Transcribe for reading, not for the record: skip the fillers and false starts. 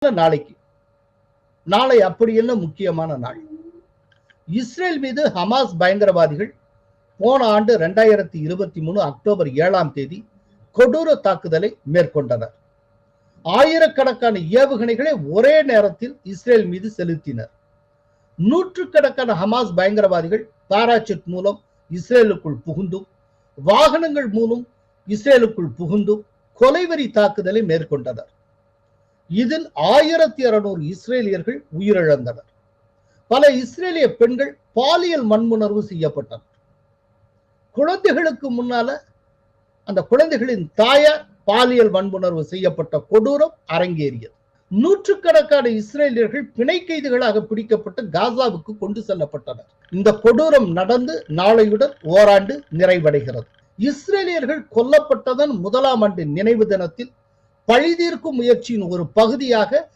நாளைக்கு நாளை அப்படி என்ன முக்கியமான நாள்? இஸ்ரேல் மீது ஹமாஸ் பயங்கரவாதிகள் போன ஆண்டு 2023 அக்டோபர் 7ஆம் தேதி கொடூர தாக்குதலை மேற்கொண்டனர். ஆயிரக்கணக்கான ஏவுகணைகளை ஒரே நேரத்தில் இஸ்ரேல் மீது செலுத்தினர். நூற்றுக்கணக்கான ஹமாஸ் பயங்கரவாதிகள் பாராசூட் மூலம் இஸ்ரேலுக்குள் புகுந்தும் வாகனங்கள் மூலம் இஸ்ரேலுக்குள் புகுந்தும் கொலைவெறி தாக்குதலை மேற்கொண்டனர். இதில் 1200 இஸ்ரேலியர்கள் உயிரிழந்தனர். பல இஸ்ரேலிய பெண்கள் பாலியல் வன்முணர்வு செய்யப்பட்டனர். குழந்தைகளுக்கு முன்னால அந்த குழந்தைகளின் தாயார் பாலியல் வன்முணர்வு செய்யப்பட்ட கொடூரம் அரங்கேறியது. நூற்றுக்கணக்கான இஸ்ரேலியர்கள் பிணை கைதிகளாக பிடிக்கப்பட்டு காசாவுக்கு கொண்டு செல்லப்பட்டனர். இந்த கொடூரம் நடந்து நாளையுடன் ஓராண்டு நிறைவடைகிறது. இஸ்ரேலியர்கள் கொல்லப்பட்டதன் 1ஆம் ஆண்டு நினைவு தினத்தில் பழிதீர்க்கும் முயற்சியின் ஒரு பகுதியாக